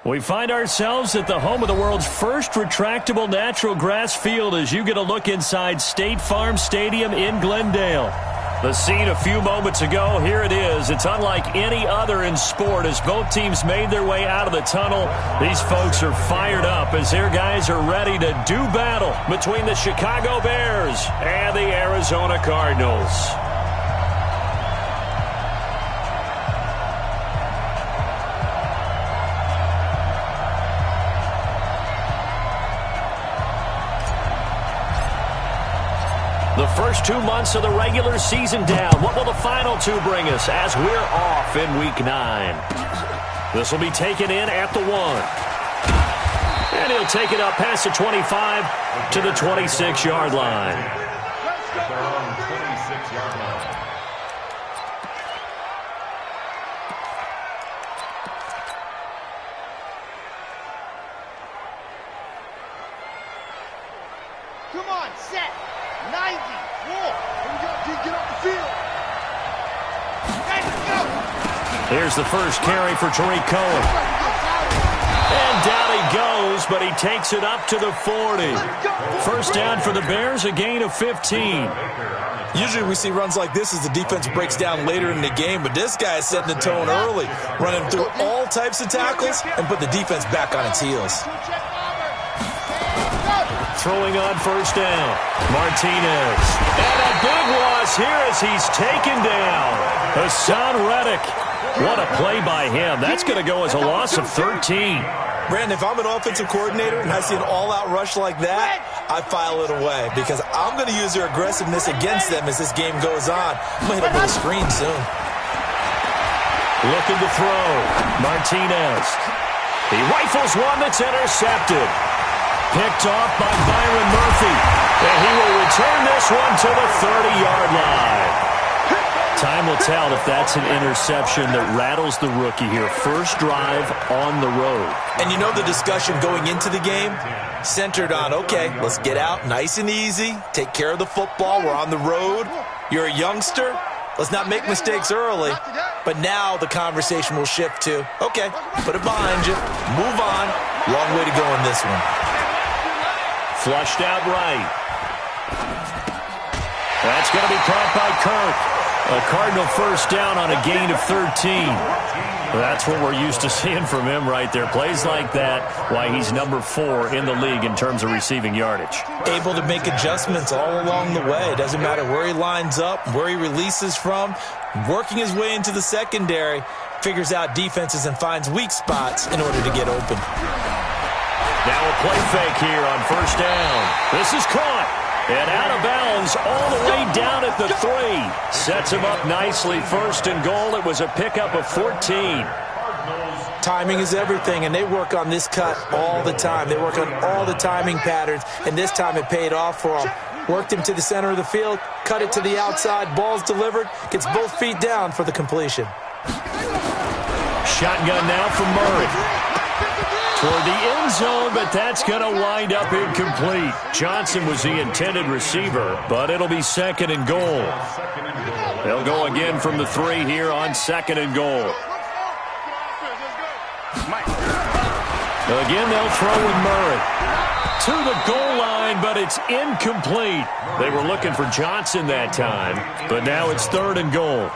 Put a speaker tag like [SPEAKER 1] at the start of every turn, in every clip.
[SPEAKER 1] We find ourselves at the home of the world's first retractable natural grass field as you get a look inside State Farm Stadium in Glendale. The scene a few moments ago, here it is. It's unlike any other in sport as both teams made their way out of the tunnel. These folks are fired up as their guys are ready to do battle between the Chicago Bears and the Arizona Cardinals. The first 2 months of the regular season down. What will the final two bring us as we're off in Week 9? This will be taken in at the 1. And he'll take it up past the 25 to the 26-yard line.
[SPEAKER 2] Come on, set. 90, walk. Here we go, get off the field.
[SPEAKER 1] Here's the first carry for Tariq Cohen. And down he goes, but he takes it up to the 40. First down for the Bears, a gain of 15.
[SPEAKER 3] Usually we see runs like this as the defense breaks down later in the game, but this guy is setting the tone early, running through all types of tackles and put the defense back on its heels.
[SPEAKER 1] Throwing on first down, Martinez. And a big loss here as he's taken down. Hassan Reddick. What a play by him. That's going to go as a loss of 13.
[SPEAKER 3] Brandon, if I'm an offensive coordinator and I see an all-out rush like that, I file it away because I'm going to use their aggressiveness against them as this game goes on. I'm going to hit them with a screen soon.
[SPEAKER 1] Looking to throw, Martinez. He rifles one that's intercepted. Picked off by Byron Murphy. And he will return this one to the 30-yard line. Time will tell if that's an interception that rattles the rookie here. First drive on the road.
[SPEAKER 3] And you know the discussion going into the game? Centered on, okay, let's get out nice and easy. Take care of the football. We're on the road. You're a youngster. Let's not make mistakes early. But now the conversation will shift to, okay, put it behind you. Move on. Long way to go in this one.
[SPEAKER 1] Flushed out right. That's going to be caught by Kirk. A Cardinal first down on a gain of 13. That's what we're used to seeing from him right there. Plays like that, why he's number 4 in the league in terms of receiving yardage.
[SPEAKER 3] Able to make adjustments all along the way. Doesn't matter where he lines up, where he releases from. Working his way into the secondary, figures out defenses and finds weak spots in order to get open.
[SPEAKER 1] Now a play fake here on first down. This is caught. And out of bounds all the way down at the 3. Sets him up nicely. First and goal. It was a pickup of 14.
[SPEAKER 3] Timing is everything, and they work on this cut all the time. They work on all the timing patterns, and this time it paid off for them. Worked him to the center of the field, cut it to the outside, ball's delivered, gets both feet down for the completion.
[SPEAKER 1] Shotgun now from Murray. Toward the end zone, but that's going to wind up incomplete. Johnson was the intended receiver, but it'll be second and goal. They'll go again from the 3 here on second and goal. Again, they'll throw with Murray. To the goal line, but it's incomplete. They were looking for Johnson that time, but now it's third and goal.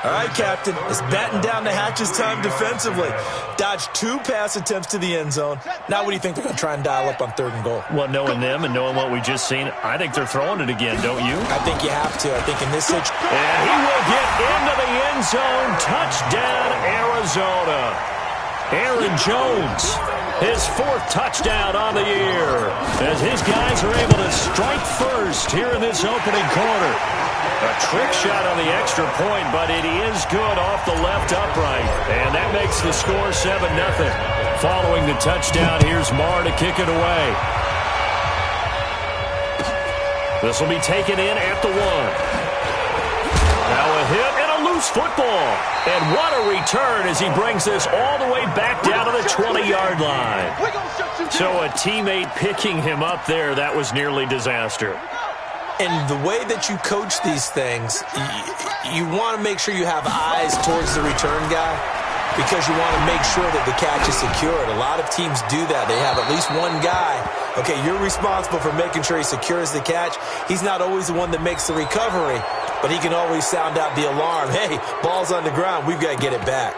[SPEAKER 3] All right, Captain, it's batten down the hatches time defensively. Dodged 2 pass attempts to the end zone. Now what do you think they're going to try and dial up on third and goal?
[SPEAKER 1] Well, knowing them and knowing what we just seen, I think they're throwing it again, don't you?
[SPEAKER 3] I think you have to. I think in this situation.
[SPEAKER 1] And he will get into the end zone. Touchdown, Arizona. Aaron Jones, his 4th touchdown on the year, as his guys are able to strike first here in this opening quarter. A trick shot on the extra point, but it is good off the left upright. And that makes the score 7-0. Following the touchdown, here's Marr to kick it away. This will be taken in at the 1. Now a hit and a loose football. And what a return as he brings this all the way back down to the 20-yard line. So a teammate picking him up there, that was nearly disaster.
[SPEAKER 3] And the way that you coach these things, you want to make sure you have eyes towards the return guy. because you want to make sure that the catch is secured. A lot of teams do that. They have at least one guy. Okay, you're responsible for making sure he secures the catch. He's not always the one that makes the recovery, but he can always sound out the alarm. Hey, ball's on the ground. We've got to get it back.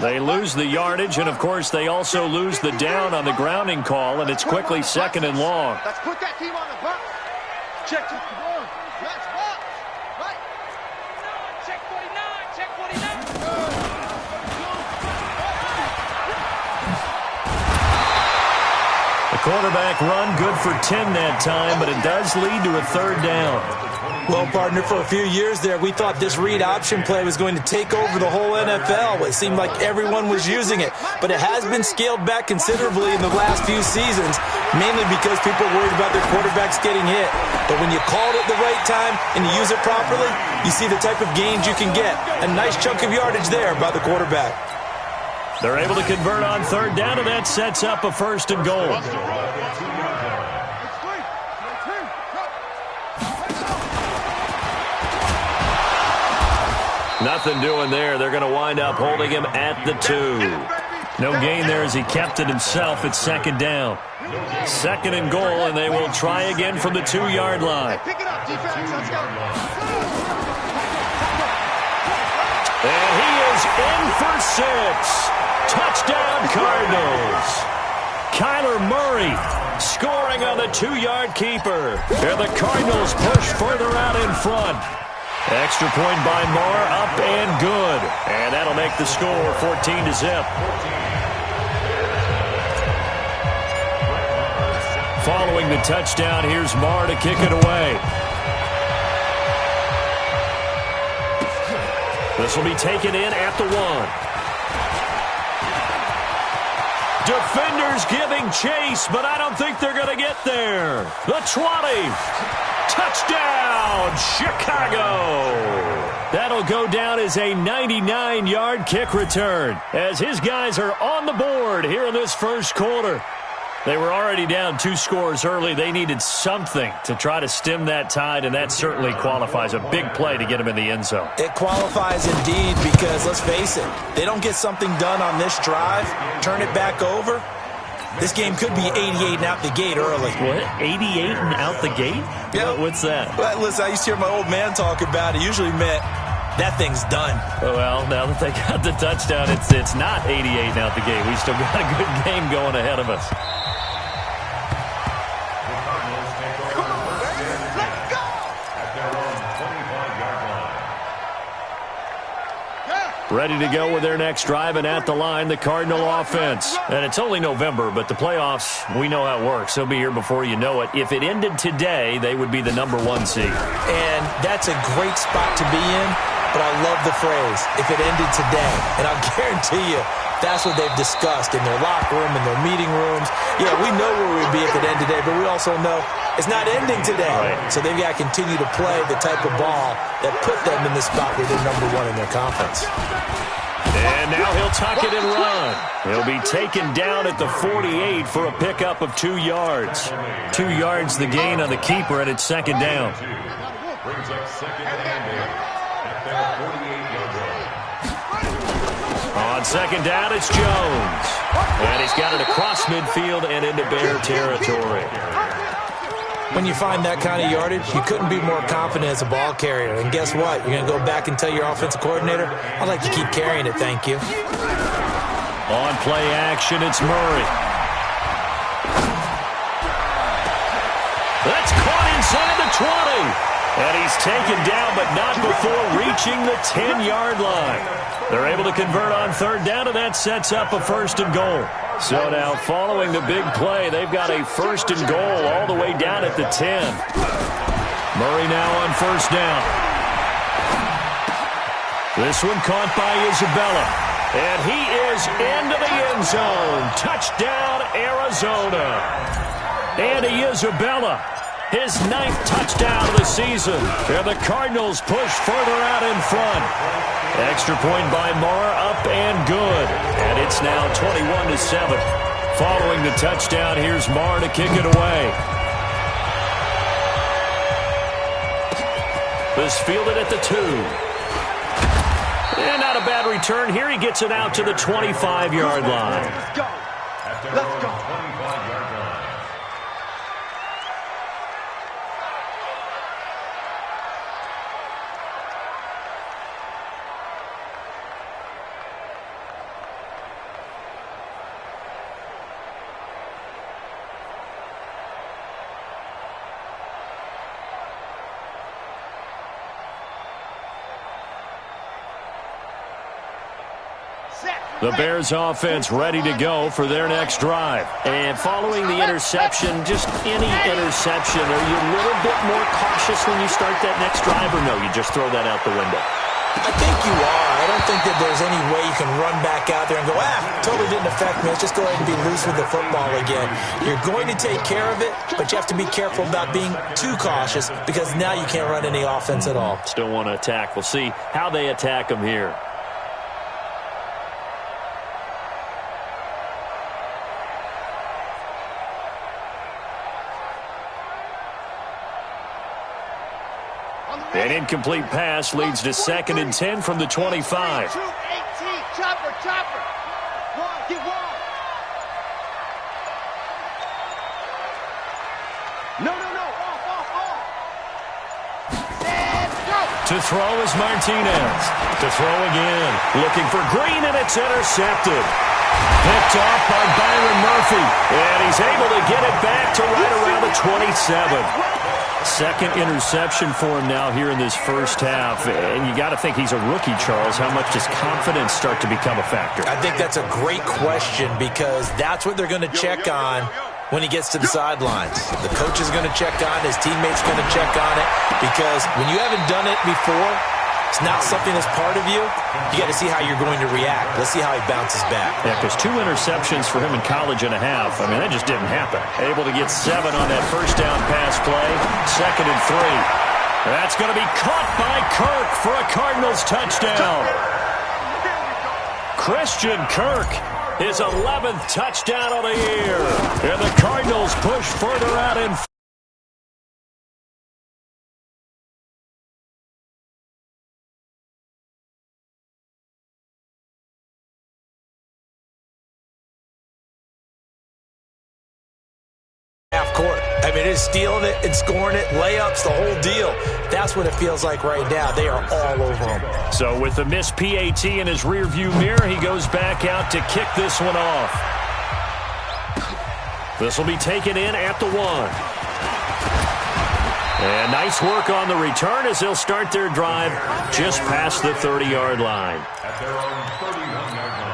[SPEAKER 1] They lose the yardage, and, of course, they also lose the down on the grounding call, and it's quickly 2nd and long.
[SPEAKER 2] Let's put that team on the box. Check the ball. Let's box. Right. Check 49. Check 49.
[SPEAKER 1] The quarterback run good for 10 that time, but it does lead to a 3rd down.
[SPEAKER 3] Well, partner, for a few years there, we thought this read option play was going to take over the whole NFL. It seemed like everyone was using it, but it has been scaled back considerably in the last few seasons, mainly because people are worried about their quarterbacks getting hit. But when you call it at the right time and you use it properly, you see the type of gains you can get. A nice chunk of yardage there by the quarterback.
[SPEAKER 1] They're able to convert on 3rd down, and that sets up a 1st and goal. Nothing doing there. They're going to wind up holding him at the 2. No gain there as he kept it himself at 2nd down. 2nd and goal, and they will try again from the 2-yard line.
[SPEAKER 2] Pick it up, defense. Let's go.
[SPEAKER 1] And he is in for 6. Touchdown, Cardinals. Kyler Murray scoring on the 2-yard keeper. And the Cardinals push further out in front. Extra point by Marr, up and good. And that'll make the score 14-0. Following the touchdown, here's Marr to kick it away. This will be taken in at the 1. Defenders giving chase, but I don't think they're going to get there. The 20. Touchdown, Chicago. That'll go down as a 99-yard kick return as his guys are on the board here in this 1st quarter. They were already down 2 scores early. They needed something to try to stem that tide, and that certainly qualifies. A big play to get them in the end zone.
[SPEAKER 3] It qualifies indeed because, let's face it, they don't get something done on this drive, turn it back over, this game could be 88 and out the gate early.
[SPEAKER 1] What? 88 and out the gate?
[SPEAKER 3] Yep.
[SPEAKER 1] What's that?
[SPEAKER 3] Well, listen, I used to hear my old man talk about it. It usually meant that thing's done.
[SPEAKER 1] Well, now that they got the touchdown, it's not 88 and out the gate. We still got a good game going ahead of us. Ready to go with their next drive, and at the line, the Cardinal offense. And it's only November, but the playoffs, we know how it works. They'll be here before you know it. If it ended today, they would be the #1 seed.
[SPEAKER 3] And that's a great spot to be in, but I love the phrase, if it ended today. And I'll guarantee you, that's what they've discussed in their locker room, in their meeting rooms. Yeah, we know where we'd be if it ended today, but we also know it's not ending today.
[SPEAKER 1] Right.
[SPEAKER 3] So they've got to continue to play the type of ball that put them in the spot where they're #1 in their conference.
[SPEAKER 1] And now he'll tuck it and run. He'll be taken down at the 48 for a pickup of 2 yards. 2 yards the gain on the keeper, and it's 2nd down.
[SPEAKER 4] Brings up 2nd and 8 at their 48-yard line.
[SPEAKER 1] On 2nd down, it's Jones. And he's got it across midfield and into Bear territory.
[SPEAKER 3] When you find that kind of yardage, you couldn't be more confident as a ball carrier. And guess what? You're going to go back and tell your offensive coordinator, I'd like to keep carrying it, thank you.
[SPEAKER 1] On play action, it's Murray. That's caught inside the 20. And he's taken down, but not before reaching the 10-yard line. They're able to convert on 3rd down, and that sets up a 1st and goal. So now, following the big play, they've got a 1st and goal all the way down at the 10. Murray now on 1st down. This one caught by Isabella. And he is into the end zone. Touchdown, Arizona. Andy Isabella, his 9th touchdown of the season. And the Cardinals push further out in front. Extra point by Marr, up and good. And it's now 21-7. Following the touchdown, here's Marr to kick it away. This fielded at the 2. And not a bad return here. He gets it out to the 25-yard line.
[SPEAKER 2] Let's go.
[SPEAKER 4] At their
[SPEAKER 2] Let's go.
[SPEAKER 4] 25-yard line.
[SPEAKER 1] The Bears offense ready to go for their next drive. And following the interception, just any interception, are you a little bit more cautious when you start that next drive, or no, you just throw that out the window?
[SPEAKER 3] I think you are. I don't think that there's any way you can run back out there and go, totally didn't affect me. Let's just go ahead and be loose with the football again. You're going to take care of it, but you have to be careful about being too cautious because now you can't run any offense at all.
[SPEAKER 1] Still want to attack. We'll see how they attack them here. An incomplete pass leads to 2nd and 10 from the 25.
[SPEAKER 2] 2-18. Chopper. Get one. No. Off. And go.
[SPEAKER 1] To throw is Martinez. To throw again. Looking for Green, and it's intercepted. Picked off by Byron Murphy. And he's able to get it back to right around the 27. Second interception for him now here in this first half. And you got to think he's a rookie, Charles. How much does confidence start to become a factor?
[SPEAKER 3] I think that's a great question because that's what they're going to check on when he gets to the sidelines. The coach is going to check on it. His teammates are going to check on it because when you haven't done it before, it's not something that's part of you. You got to see how you're going to react. Let's see how he bounces back.
[SPEAKER 1] Yeah, because 2 interceptions for him in college and a half. I mean, that just didn't happen. Able to get 7 on that first down pass play. 2nd and 3. That's going to be caught by Kirk for a Cardinals touchdown. Christian Kirk, his 11th touchdown of the year. And the Cardinals push further out in
[SPEAKER 3] half court. I mean, it is stealing it and scoring it, layups, the whole deal. That's what it feels like right now. They are all over him.
[SPEAKER 1] So with the missed PAT in his rearview mirror, he goes back out to kick this one off. This will be taken in at the 1. And nice work on the return as they'll start their drive just past the 30-yard line.
[SPEAKER 4] At their own 31-yard line.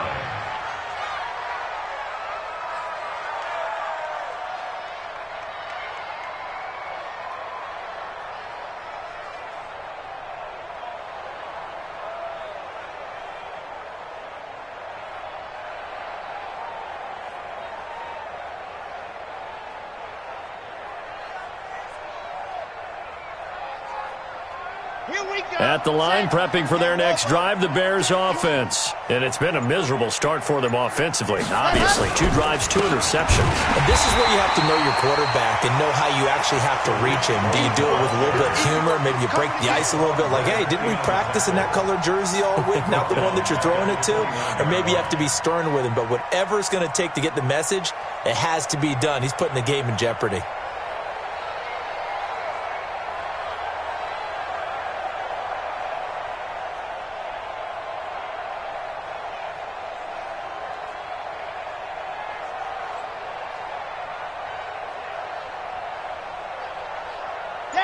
[SPEAKER 1] At the line, prepping for their next drive, the Bears offense. And it's been a miserable start for them offensively. Obviously, 2 drives, 2 interceptions.
[SPEAKER 3] And this is where you have to know your quarterback and know how you actually have to reach him. Do you do it with a little bit of humor? Maybe you break the ice a little bit like, hey, didn't we practice in that colored jersey all week, not the one that you're throwing it to? Or maybe you have to be stern with him. But whatever it's going to take to get the message, it has to be done. He's putting the game in jeopardy.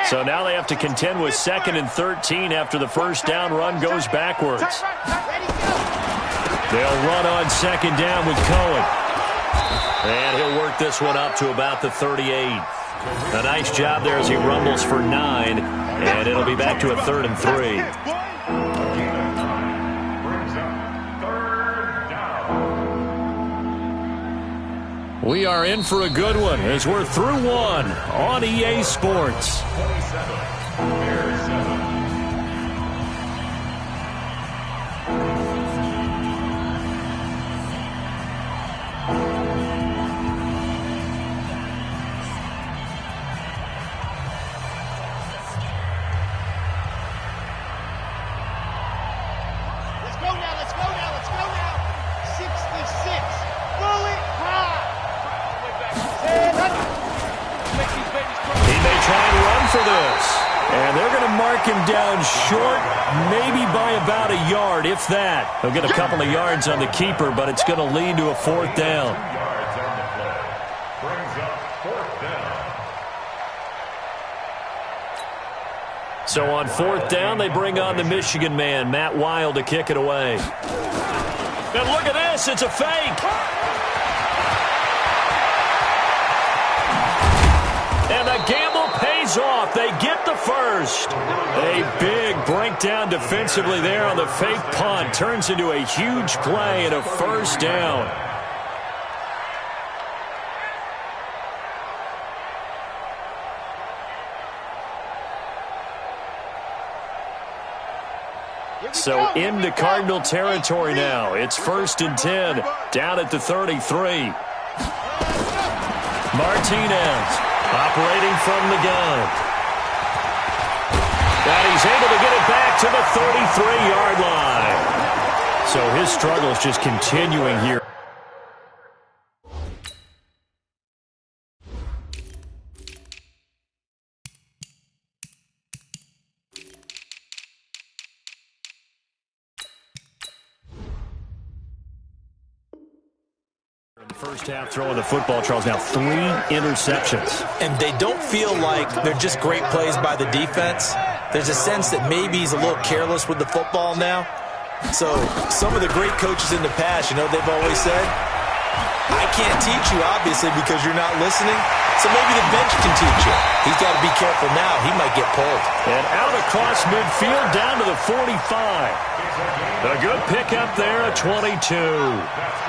[SPEAKER 1] So now they have to contend with 2nd and 13 after the first down run goes backwards. They'll run on 2nd down with Cohen. And he'll work this one up to about the 38. A nice job there as he rumbles for 9. And it'll be back to a 3rd and 3. We are in for a good one as we're through 1 on EA Sports.
[SPEAKER 4] 27, Bears 7.
[SPEAKER 1] And they're going to mark him down short, maybe by about a yard, if that. He'll get a couple of yards on the keeper, but it's going to lead to a 4th down.
[SPEAKER 4] Yards on the play. Brings up 4th down.
[SPEAKER 1] So on 4th down, they bring on the Michigan man, Matt Wild, to kick it away. And look at this, it's a fake. And the gamble pays off. They get the first. A big breakdown defensively there on the fake punt. Turns into a huge play and a 1st down. So into Cardinal territory now. It's 1st and 10, down at the 33. Martinez operating from the gun. And he's able to get it back to the 33-yard line. So his struggle's just continuing here. First half throwing the football, Charles, now 3 interceptions.
[SPEAKER 3] And they don't feel like they're just great plays by the defense. There's a sense that maybe he's a little careless with the football now. So some of the great coaches in the past, you know, they've always said, I can't teach you, obviously, because you're not listening. So maybe the bench can teach you. He's got to be careful now. He might get pulled.
[SPEAKER 1] And out across midfield, down to the 45. A good pickup there at 22.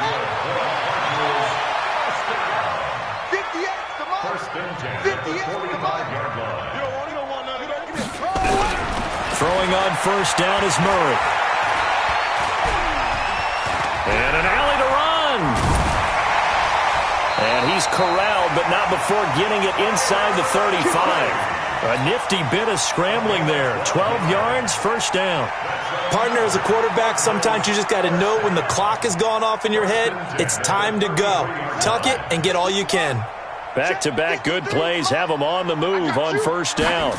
[SPEAKER 1] Throwing on 1st down is Murray. And an alley to run. And he's corralled, but not before getting it inside the 35. A nifty bit of scrambling there. 12 yards, 1st down.
[SPEAKER 3] Partner, as a quarterback, sometimes you just got to know when the clock has gone off in your head, it's time to go. Tuck it and get all you can.
[SPEAKER 1] Back-to-back good plays have him on the move on 1st down.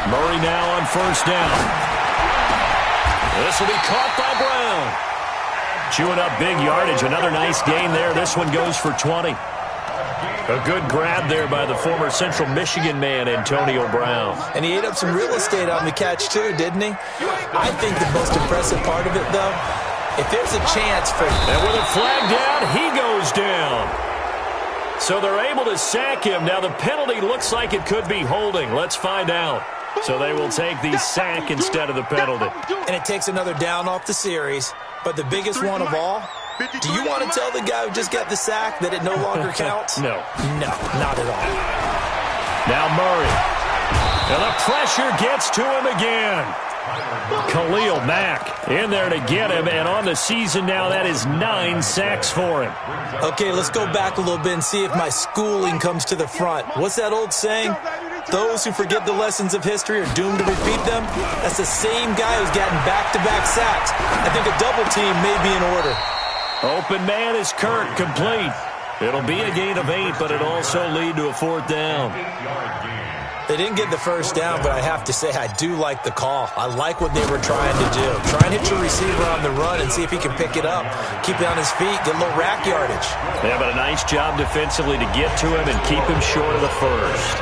[SPEAKER 1] Murray now on 1st down. This will be caught by Brown. Chewing up big yardage. Another nice gain there. This one goes for 20. A good grab there by the former Central Michigan man, Antonio Brown.
[SPEAKER 3] And he ate up some real estate on the catch, too, didn't he? I think the most impressive part of it, though, if there's a chance for...
[SPEAKER 1] And with a flag down, he goes down. So they're able to sack him. Now the penalty looks like it could be holding. Let's find out. So they will take the sack instead of the penalty.
[SPEAKER 3] And it takes another down off the series. But the biggest one of all, do you want to tell the guy who just got the sack that it no longer counts?
[SPEAKER 1] No.
[SPEAKER 3] No, not at all.
[SPEAKER 1] Now Murray. And the pressure gets to him again. Khalil Mack in there to get him, and on the season now, that is 9 sacks for him.
[SPEAKER 3] Okay, let's go back a little bit and see if my schooling comes to the front. What's that old saying? Those who forget the lessons of history are doomed to repeat them. That's the same guy who's gotten back-to-back sacks. I think a double team may be in order.
[SPEAKER 1] Open man is Kirk, complete. It'll be a gain of 8, but it'll also lead to a 4th down.
[SPEAKER 3] They didn't get the first down, but I have to say I do like the call. I like what they were trying to do. Try and hit your receiver on the run and see if he can pick it up. Keep it on his feet, get a little rack yardage.
[SPEAKER 1] Yeah, but a nice job defensively to get to him and keep him short of the first.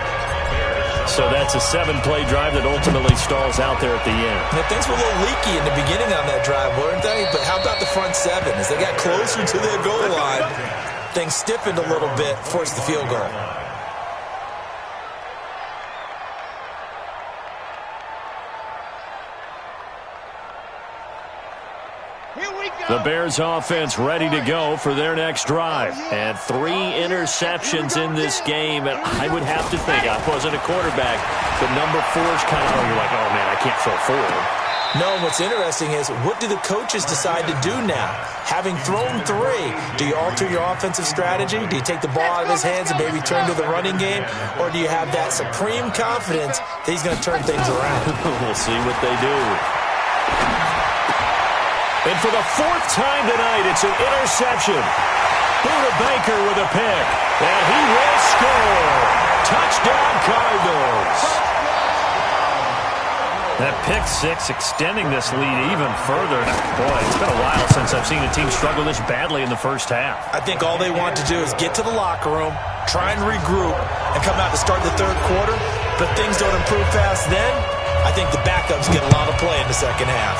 [SPEAKER 1] So that's a 7-play drive that ultimately stalls out there at the end.
[SPEAKER 3] Now, things were a little leaky in the beginning on that drive, weren't they? But how about the front 7? As they got closer to their goal line, things stiffened a little bit, forced the field goal.
[SPEAKER 1] The Bears offense ready to go for their next drive. And 3 interceptions in this game. And I would have to think, I wasn't a quarterback, but number 4 is kind of, you're like, oh man, I can't throw 4.
[SPEAKER 3] No, what's interesting is, what do the coaches decide to do now? Having thrown 3, do you alter your offensive strategy? Do you take the ball out of his hands and maybe turn to the running game? Or do you have that supreme confidence that he's going to turn things around?
[SPEAKER 1] We'll see what they do. And for the 4th time tonight, it's an interception. Buda Baker with a pick. And he will score. Touchdown, Cardinals. That pick six extending this lead even further. Boy, it's been a while since I've seen a team struggle this badly in the first half.
[SPEAKER 3] I think all they want to do is get to the locker room, try and regroup, and come out to start the third quarter. But if things don't improve fast then, I think the backups get a lot of play in the second half.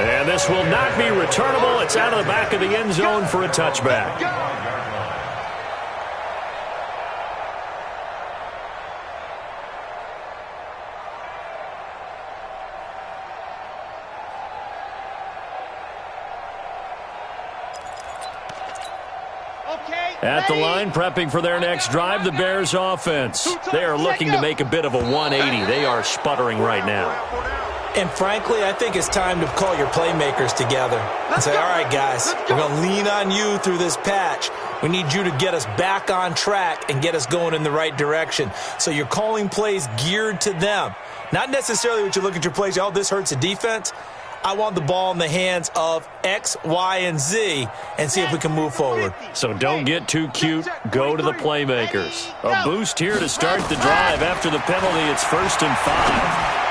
[SPEAKER 1] And this will not be returnable. It's out of the back of the end zone for a touchback. At the line, prepping for their next drive, the Bears offense. They are looking to make a bit of a 180. They are sputtering right now.
[SPEAKER 3] And frankly, I think it's time to call your playmakers together and say, all right, guys, we're going to lean on you through this patch. We need you to get us back on track and get us going in the right direction. So you're calling plays geared to them. Not necessarily what you look at your plays, oh, this hurts the defense. I want the ball in the hands of X, Y, and Z and see if we can move forward.
[SPEAKER 1] So don't get too cute. Go to the playmakers. A boost here to start the drive after the penalty. It's 1st and 5.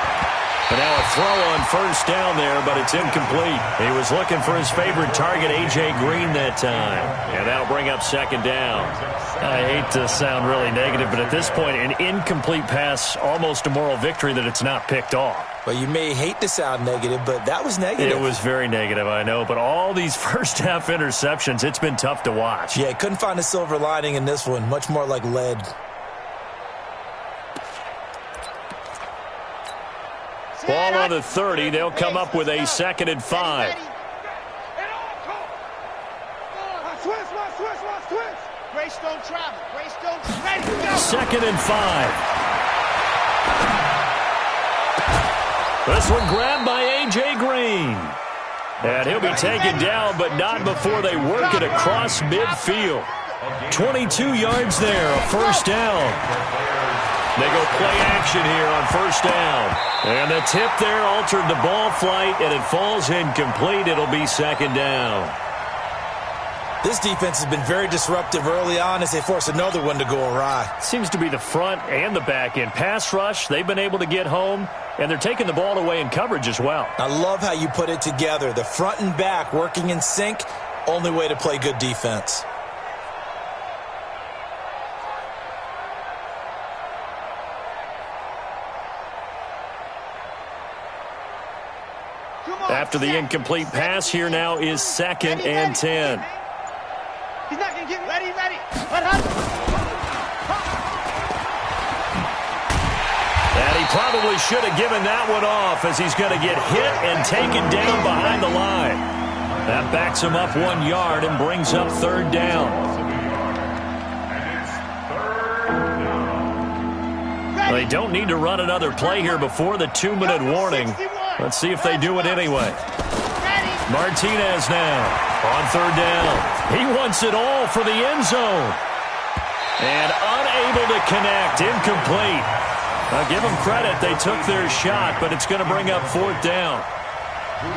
[SPEAKER 1] But now a throw on first down there, but it's incomplete. He was looking for his favorite target, A.J. Green, that time. And that'll bring up 2nd down. I hate to sound really negative, but at this point, an incomplete pass, almost a moral victory that it's not picked off.
[SPEAKER 3] Well, you may hate to sound negative, but that was negative.
[SPEAKER 1] It was very negative, I know. But all these first-half interceptions, it's been tough to watch.
[SPEAKER 3] Yeah, couldn't find a silver lining in this one. Much more like lead.
[SPEAKER 1] Ball on the 30. They'll come up with a 2nd and 5.
[SPEAKER 2] Greystone travel. Greystone ready.
[SPEAKER 1] 2nd and 5. This one grabbed by A.J. Green. And he'll be taken down, but not before they work it across midfield. 22 yards there, a 1st down. They go play action here on 1st down. And the tip there altered the ball flight, and it falls incomplete. It'll be 2nd down.
[SPEAKER 3] This defense has been very disruptive early on as they force another one to go awry.
[SPEAKER 1] Seems to be the front and the back end. Pass rush, they've been able to get home, and they're taking the ball away in coverage as well.
[SPEAKER 3] I love how you put it together. The front and back working in sync, only way to play good defense.
[SPEAKER 1] After the incomplete pass, here now is 2nd and 10.
[SPEAKER 2] He's not going to get ready.
[SPEAKER 1] And he probably should have given that one off as he's going to get hit and taken down behind the line. That backs him up 1 yard and brings up 3rd down. They don't need to run another play here before the 2-minute warning. Let's see if they do it anyway. Martinez now on 3rd down. He wants it all for the end zone. And unable to connect, incomplete. I'll give them credit. They took their shot, but it's going to bring up 4th down.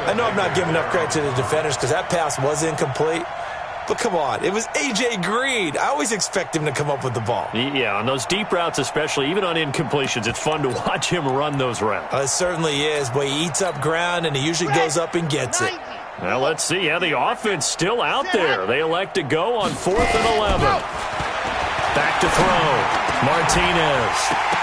[SPEAKER 3] I know I'm not giving enough credit to the defenders because that pass was incomplete. But come on, it was A.J. Green. I always expect him to come up with the ball.
[SPEAKER 1] Yeah, on those deep routes especially, even on incompletions, it's fun to watch him run those routes.
[SPEAKER 3] It certainly is, but he eats up ground and he usually goes up and gets it.
[SPEAKER 1] Well, let's see. Yeah, the offense still out there. They elect to go on 4th and 11. Back to throw. Martinez.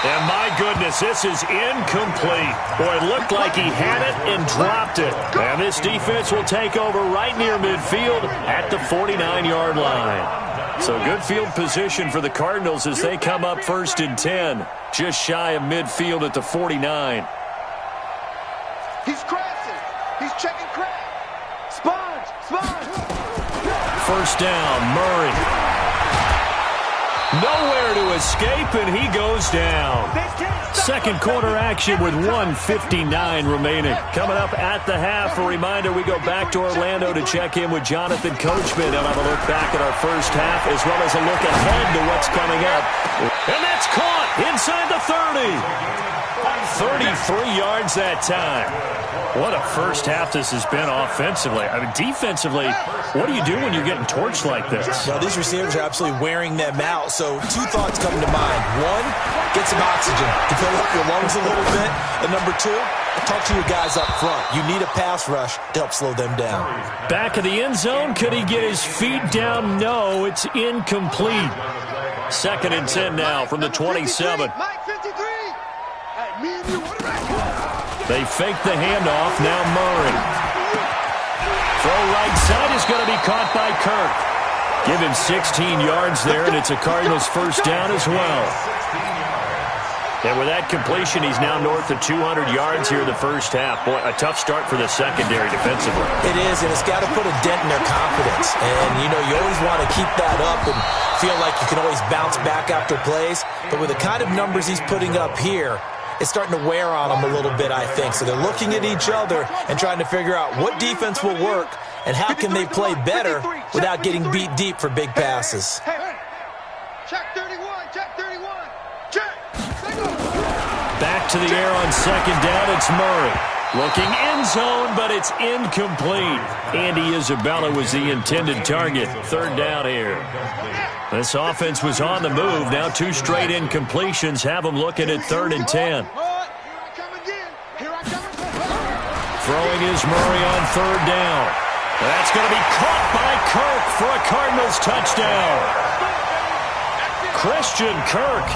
[SPEAKER 1] And my goodness, this is incomplete. Boy, it looked like he had it and dropped it. And this defense will take over right near midfield at the 49-yard line. So good field position for the Cardinals as they come up 1st and 10. Just shy of midfield at the 49.
[SPEAKER 2] He's crashing. He's checking crack. Sponge.
[SPEAKER 1] 1st down, Murray. Nowhere to escape, and he goes down. 2nd quarter action with 1:59 remaining. Coming up at the half, a reminder, we go back to Orlando to check in with Jonathan Coachman. He'll have a look back at our first half as well as a look ahead to what's coming up. And that's caught inside the 30. 33 yards that time. What a first half this has been offensively. I mean, defensively, what do you do when you're getting torched like this?
[SPEAKER 3] Well, these receivers are absolutely wearing them out. So 2 thoughts come to mind. 1, Get some oxygen. Fill up your lungs a little bit. And number two, talk to your guys up front. You need a pass rush to help slow them down.
[SPEAKER 1] Back of the end zone. Could he get his feet down? No, it's incomplete. 2nd and 10 now from the 27. They fake the handoff. Now Murray. Throw right side is going to be caught by Kirk. Give him 16 yards there, and it's a Cardinals first down as well. And with that completion, he's now north of 200 yards here in the first half. Boy, a tough start for the secondary defensively.
[SPEAKER 3] It is, and it's got to put a dent in their confidence. And, you know, you always want to keep that up and feel like you can always bounce back after plays. But with the kind of numbers he's putting up here, it's starting to wear on them a little bit, I think. So they're looking at each other and trying to figure out what defense will work and how can they play better without getting beat deep for big passes.
[SPEAKER 2] Check 31, check 31, check.
[SPEAKER 1] Back to the air on 2nd down. It's Murray. Looking end zone, but it's incomplete. Andy Isabella was the intended target. 3rd down here. This offense was on the move. Now 2 straight incompletions have them looking at 3rd and 10. Throwing is Murray on 3rd down. That's going to be caught by Kirk for a Cardinals touchdown. Christian Kirk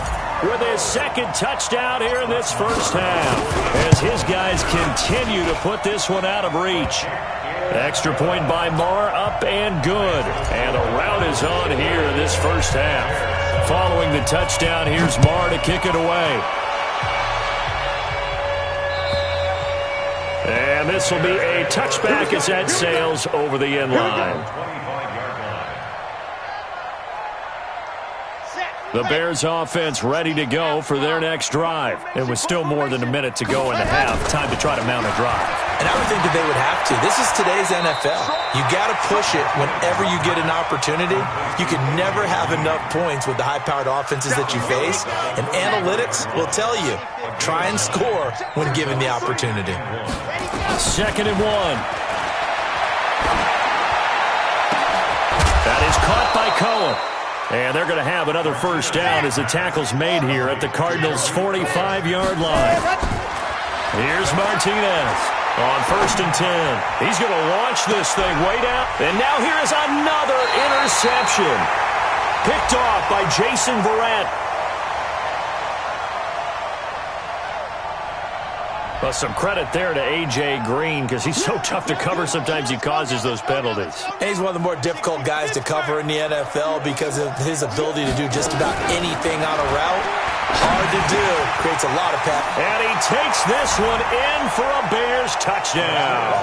[SPEAKER 1] with his 2nd touchdown here in this first half, as his guys continue to put this one out of reach. Extra point by Marr, up and good. And a rout is on here in this first half. Following the touchdown, here's Marr to kick it away. And this will be a touchback as that sails over the end line. The Bears offense ready to go for their next drive. It was still more than a minute to go in the half. Time to try to mount a drive.
[SPEAKER 3] And I would think that they would have to. This is today's NFL. You got to push it whenever you get an opportunity. You can never have enough points with the high-powered offenses that you face. And analytics will tell you, try and score when given the opportunity.
[SPEAKER 1] 2nd and 1. That is caught by Cohen. And they're going to have another first down as the tackle's made here at the Cardinals' 45-yard line. Here's Martinez on 1st and 10. He's going to launch this thing way down. And now here is another interception. Picked off by Jason Verrett. Well, some credit there to A.J. Green because he's so tough to cover. Sometimes he causes those penalties.
[SPEAKER 3] And he's one of the more difficult guys to cover in the NFL because of his ability to do just about anything on a route. Hard to do. Creates a lot of pass.
[SPEAKER 1] And he takes this one in for a Bears touchdown.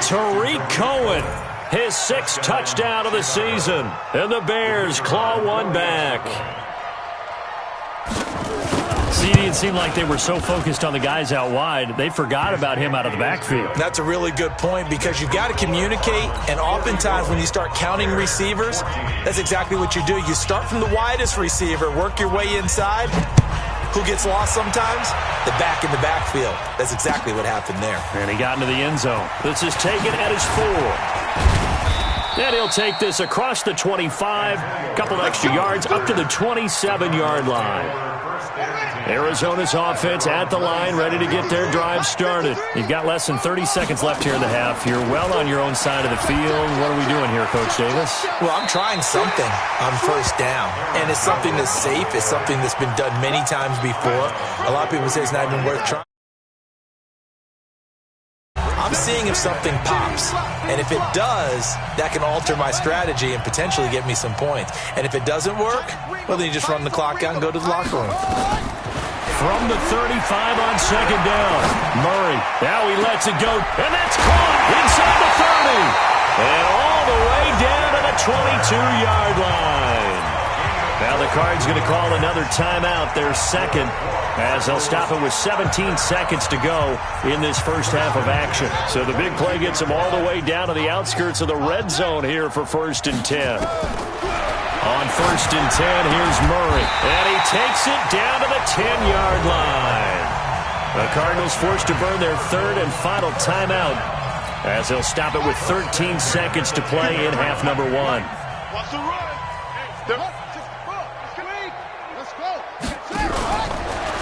[SPEAKER 1] Tariq Cohen, his 6th touchdown of the season. And the Bears claw one back. It seemed like they were so focused on the guys out wide, they forgot about him out of the backfield.
[SPEAKER 3] That's a really good point because you've got to communicate, and oftentimes when you start counting receivers, that's exactly what you do. You start from the widest receiver, work your way inside. Who gets lost sometimes? The back in the backfield. That's exactly what happened there.
[SPEAKER 1] And he got into the end zone. This is taken at his 4. And he'll take this across the 25, a couple extra yards, up to the 27-yard line. Arizona's offense at the line, ready to get their drive started. You've got less than 30 seconds left here in the half. You're well on your own side of the field. What are we doing here, Coach Davis?
[SPEAKER 3] Well, I'm trying something on 1st down, and it's something that's safe. It's something that's been done many times before. A lot of people say it's not even worth trying. I'm seeing if something pops, and if it does, that can alter my strategy and potentially get me some points. And if it doesn't work, well, then you just run the clock out and go to the locker room.
[SPEAKER 1] From the 35 on 2nd down, Murray, now he lets it go, and that's caught inside the 30, and all the way down to the 22-yard line. Now the Cards going to call another timeout, their 2nd, as they'll stop it with 17 seconds to go in this first half of action. So the big play gets them all the way down to the outskirts of the red zone here for 1st and 10. On 1st and 10, here's Murray, and he takes it down to the 10-yard line. The Cardinals forced to burn their 3rd and final timeout as they'll stop it with 13 seconds to play in half number 1.
[SPEAKER 2] Watch the run.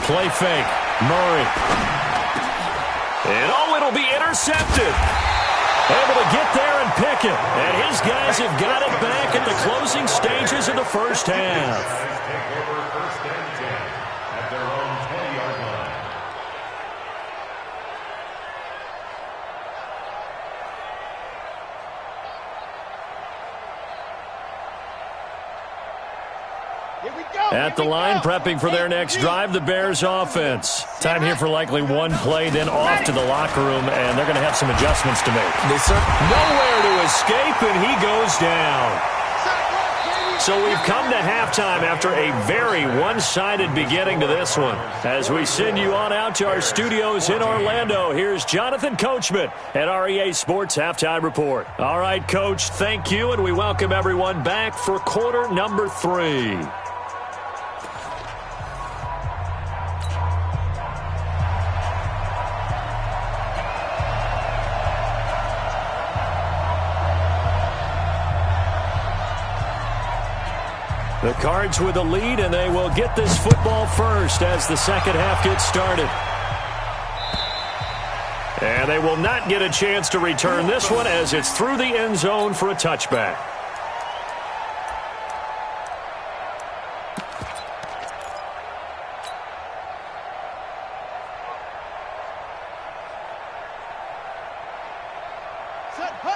[SPEAKER 1] play fake. Murray. And it'll be intercepted. Able to get there and pick it. And his guys have got it back at the closing stages of the first half. At the line, prepping for their next drive, the Bears offense. Time here for likely one play, then off to the locker room, and they're going to have some adjustments to make. Nowhere to escape, and he goes down. So we've come to halftime after a very one-sided beginning to this one. As we send you on out to our studios in Orlando, here's Jonathan Coachman at REA Sports Halftime Report. All right, Coach, thank you, and we welcome everyone back for quarter number 3. The Cards with a lead, and they will get this football first as the second half gets started. And they will not get a chance to return this one as it's through the end zone for a touchback.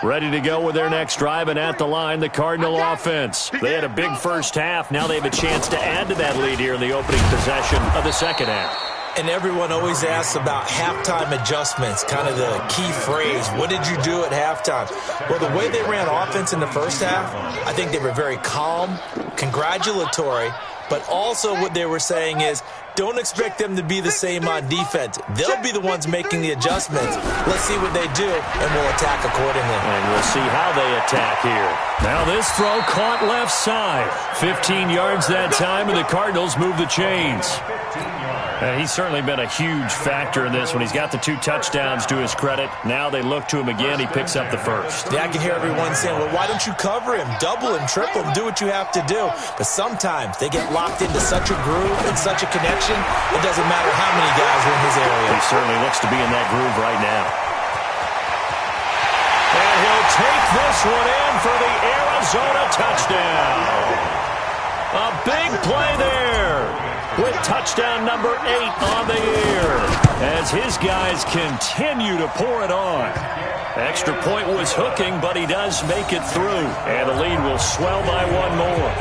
[SPEAKER 1] Ready to go with their next drive, and at the line, the Cardinal offense. They had a big first half. Now they have a chance to add to that lead here in the opening possession of the second half.
[SPEAKER 3] And everyone always asks about halftime adjustments, kind of the key phrase. What did you do at halftime? Well, the way they ran offense in the first half, I think they were very calm, congratulatory, but also what they were saying is, don't expect them to be the same on defense. They'll be the ones making the adjustments. Let's see what they do, and we'll attack accordingly.
[SPEAKER 1] And we'll see how they attack here. Now this throw caught left side. 15 yards that time, and the Cardinals move the chains. He's certainly been a huge factor in this when he's got the 2 touchdowns to his credit. Now they look to him again. He picks up the first.
[SPEAKER 3] Yeah, I can hear everyone saying, well, why don't you cover him? Double him, triple him, do what you have to do. But sometimes they get locked into such a groove and such a connection, it doesn't matter how many guys are in his area.
[SPEAKER 1] He certainly looks to be in that groove right now. And he'll take this one in for the Arizona touchdown. A big play there, with touchdown number 8 on the year, as his guys continue to pour it on. Extra point was hooking, but he does make it through, and the lead will swell by 1 more.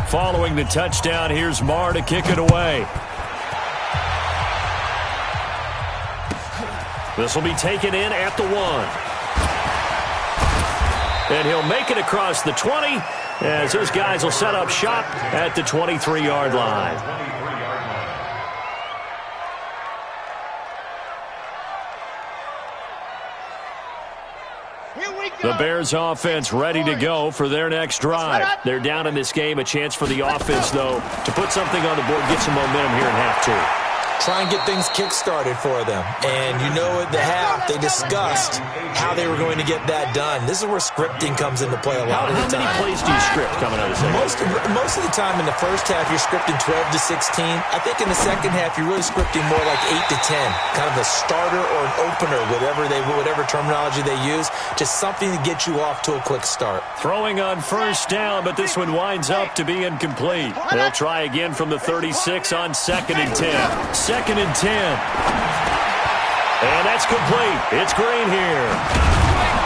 [SPEAKER 1] Following the touchdown, here's Marr to kick it away. This will be taken in at the 1. And he'll make it across the 20 as his guys will set up shop at the 23-yard line. The Bears offense ready to go for their next drive. They're down in this game. A chance for the offense, though, to put something on the board, get some momentum here in half 2.
[SPEAKER 3] Try and get things kick-started for them. And you know at the half, they discussed how they were going to get that done. This is where scripting comes into play a lot of the time.
[SPEAKER 1] How many plays do you script coming out of the second?
[SPEAKER 3] Most of the time in the first half, you're scripting 12 to 16. I think in the second half, you're really scripting more like 8 to 10. Kind of a starter or an opener, whatever terminology they use. Just something to get you off to a quick start.
[SPEAKER 1] Throwing on first down, but this one winds up to be incomplete. They'll try again from the 36 on 2nd and 10. 2nd and 10. And that's complete. It's Green here.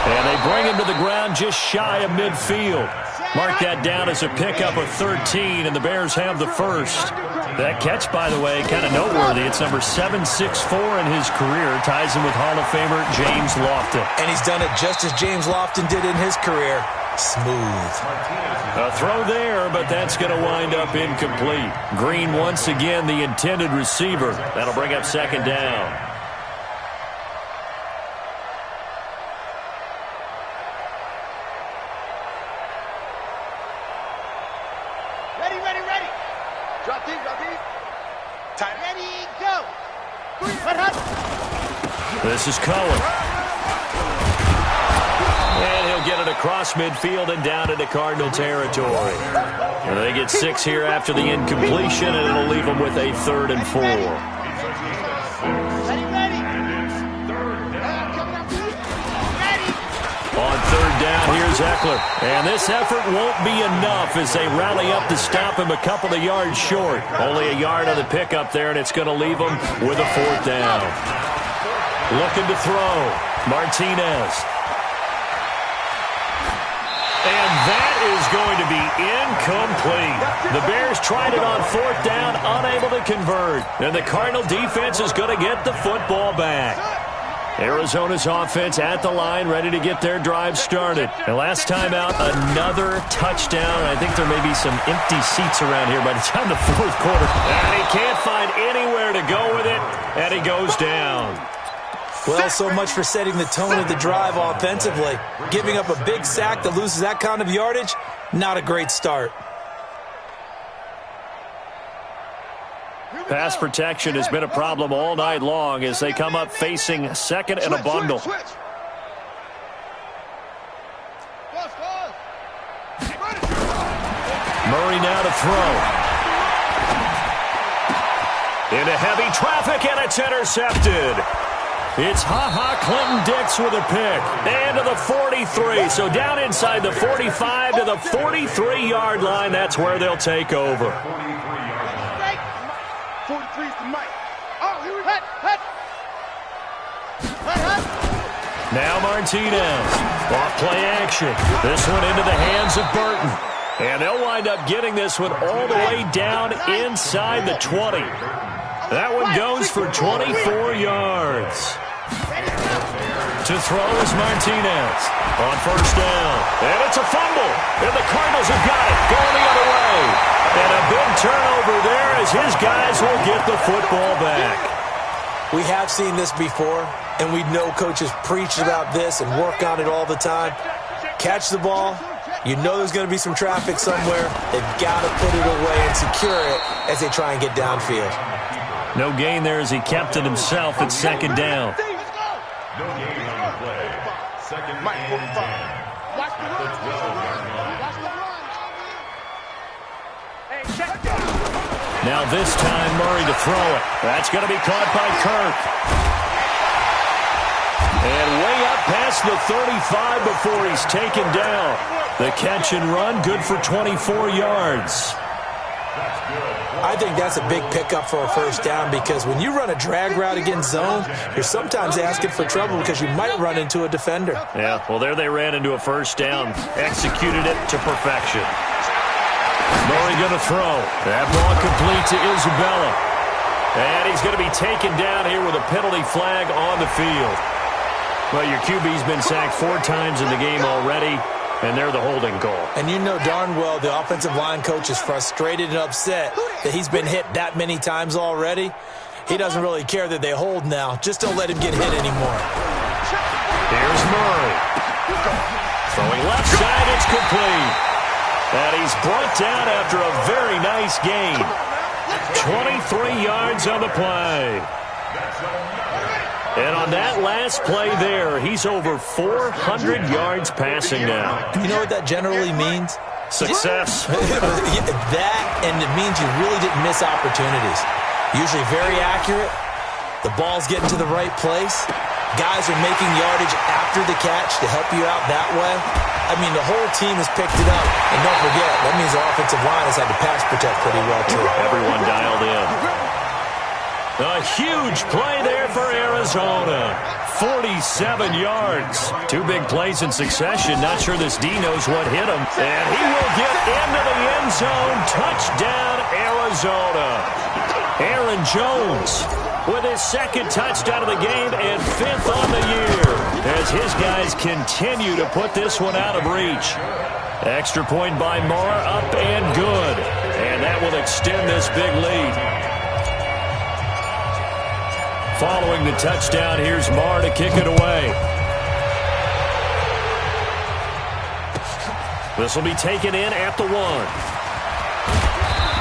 [SPEAKER 1] And they bring him to the ground just shy of midfield. Mark that down as a pickup of 13, and the Bears have the first. That catch, by the way, kind of noteworthy. It's number 764 in his career. Ties him with Hall of Famer James Lofton.
[SPEAKER 3] And he's done it just as James Lofton did in his career. Smooth.
[SPEAKER 1] A throw there, but that's going to wind up incomplete. Green once again the intended receiver. That'll bring up 2nd down.
[SPEAKER 2] Ready. Drop deep. Tight. Ready, go.
[SPEAKER 1] This is Cohen. And he'll get it across midfield and down into Cardinal territory. And they get 6 here after the incompletion, and it'll leave them with a 3rd and 4. On 3rd down, here's Eckler. And this effort won't be enough as they rally up to stop him a couple of yards short. Only a yard on the pickup there, and it's going to leave him with a 4th down. Looking to throw. Martinez. And that is going to be incomplete. The Bears tried it on 4th down, unable to convert. And the Cardinal defense is going to get the football back. Arizona's offense at the line, ready to get their drive started. And last time out, another touchdown. I think there may be some empty seats around here by the time the 4th quarter. And he can't find anywhere to go with it, and he goes down.
[SPEAKER 3] Well, so much for setting the tone of the drive offensively. Giving up a big sack that loses that kind of yardage, not a great start.
[SPEAKER 1] Pass protection has been a problem all night long as they come up facing 2nd and a bundle. Murray now to throw. Into heavy traffic, and it's intercepted. It's Clinton-Dix with a pick. And to the 43. So down inside the 45 to the 43-yard line. That's where they'll take over.
[SPEAKER 2] 43's the mic. Oh, here we go.
[SPEAKER 1] Now Martinez. Off play action. This one into the hands of Burton. And they'll wind up getting this one all the way down inside the 20. That one goes for 24 yards. To throw is Martinez. On 1st down. And it's a fumble. And the Cardinals have got it. Going the other way. And a big turnover there as his guys will get the football back.
[SPEAKER 3] We have seen this before, and we know coaches preach about this and work on it all the time. Catch the ball. You know there's going to be some traffic somewhere. They've got to put it away and secure it as they try and get downfield.
[SPEAKER 1] No gain there as he kept it himself at 2nd down.
[SPEAKER 4] No gain on the play. 2nd and 10.
[SPEAKER 2] Watch the run. Watch the run. Hey, check it.
[SPEAKER 1] Now this time Murray to throw it. That's going to be caught by Kirk. And way up past the 35 before he's taken down. The catch and run, good for 24 yards.
[SPEAKER 3] I think that's a big pickup for a 1st down because when you run a drag route against zone, you're sometimes asking for trouble because you might run into a defender.
[SPEAKER 1] Yeah, well, there they ran into a 1st down. Executed it to perfection. Murray going to throw. That ball complete to Isabella. And he's going to be taken down here with a penalty flag on the field. Well, your QB's been sacked 4 times in the game already, and they're the holding call.
[SPEAKER 3] And you know darn well the offensive line coach is frustrated and upset that he's been hit that many times already. He doesn't really care that they hold now. Just don't let him get hit anymore.
[SPEAKER 1] Here's Murray. Throwing left side, it's complete. And he's brought down after a very nice gain. 23 yards on the play. And on that last play there, he's over 400 yards passing now.
[SPEAKER 3] You know what that generally means?
[SPEAKER 1] Success.
[SPEAKER 3] That, and it means you really didn't miss opportunities. Usually very accurate. The ball's getting to the right place. Guys are making yardage after the catch to help you out that way. I mean, the whole team has picked it up. And don't forget, that means the offensive line has had to pass protect pretty well, too.
[SPEAKER 1] Everyone dialed in. A huge play there for Arizona. 47 yards. 2 big plays in succession. Not sure this D knows what hit him. And he will get into the end zone. Touchdown, Arizona. Aaron Jones with his 2nd touchdown of the game and 5th on the year as his guys continue to put this one out of reach. Extra point by Marr, up and good. And that will extend this big lead. Following the touchdown, here's Marr to kick it away. This will be taken in at the 1.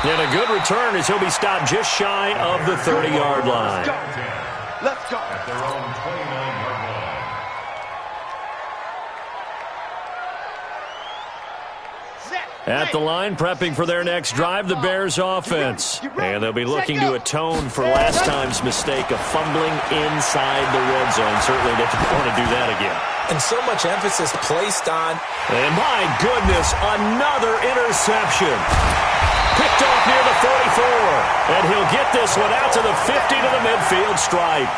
[SPEAKER 1] And a good return as he'll be stopped just shy of the 30-yard line.
[SPEAKER 4] at their own 29-yard line.
[SPEAKER 1] At the line, prepping for their next drive, the Bears offense. And they'll be looking to atone for last time's mistake of fumbling inside the red zone. Certainly they don't want to do that again.
[SPEAKER 3] And so much emphasis placed on.
[SPEAKER 1] And my goodness, another interception. Picked off near the 44. And he'll get this one out to the 50 to the midfield stripe.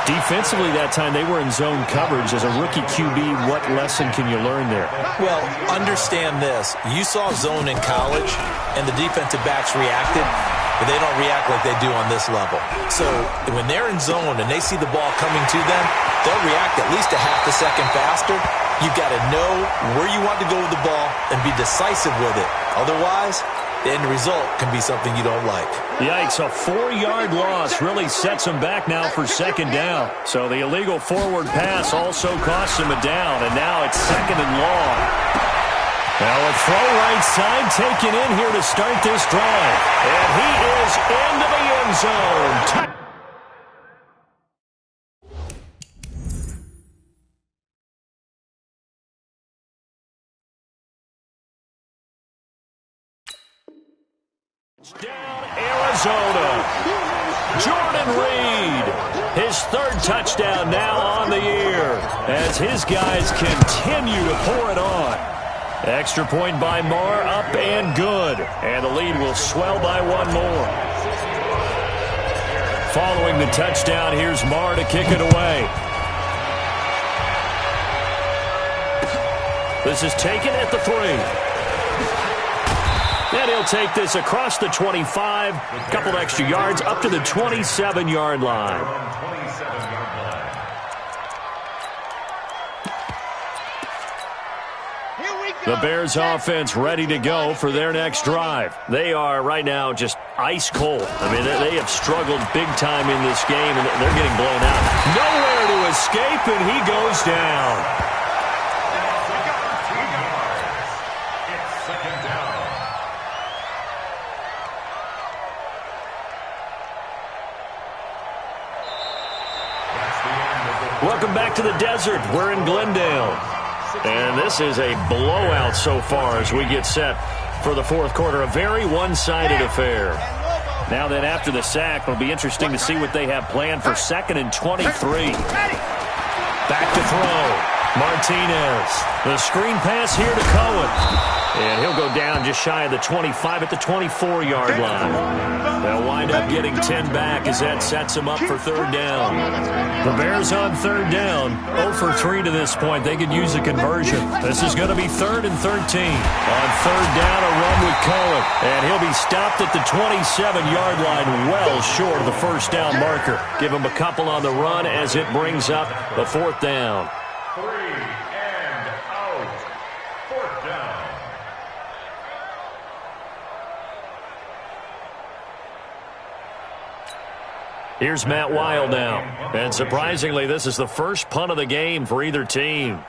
[SPEAKER 1] Defensively that time, they were in zone coverage. As a rookie QB, what lesson can you learn there?
[SPEAKER 3] Well, understand this. You saw zone in college, and the defensive backs reacted, but they don't react like they do on this level. So when they're in zone and they see the ball coming to them, they'll react at least a half a second faster. You've got to know where you want to go with the ball and be decisive with it. Otherwise, the end result can be something you don't like.
[SPEAKER 1] Yikes, a 4-yard loss really sets him back now for second down. So the illegal forward pass also costs him a down, and now it's second and long. Now a throw right side taken in here to start this drive. And he is into the end zone. Down Arizona. Jordan Reed, his third touchdown now on the year as his guys continue to pour it on. Extra point by Marr, up and good. And the lead will swell by one more. Following the touchdown, here's Marr to kick it away. This is taken at the 3. And he'll take this across the 25, a couple extra yards, up to the 27-yard line. The Bears offense ready to go for their next drive. They are right now just ice cold. I mean, they have struggled big time in this game, and they're getting blown out. Nowhere to escape, and he goes down. Welcome back to the desert. We're in Glendale. And this is a blowout so far as we get set for the fourth quarter. A very one-sided affair. Now then, after the sack, it'll be interesting to see what they have planned for 2nd and 23. Back to throw. Martinez. The screen pass here to Cohen. And he'll go down just shy of the 25 at the 24-yard line. They'll wind up getting 10 back as that sets them up for third down. The Bears on third down. 0 for 3 to this point. They could use a conversion. This is going to be 3rd and 13. On third down, a run with Cohen. And he'll be stopped at the 27-yard line, well short of the first down marker. Give him a couple on the run as it brings up the 4th down.
[SPEAKER 4] 3 and out. 4th down.
[SPEAKER 1] Here's Matt Weil now. And surprisingly, this is the first punt of the game for either team.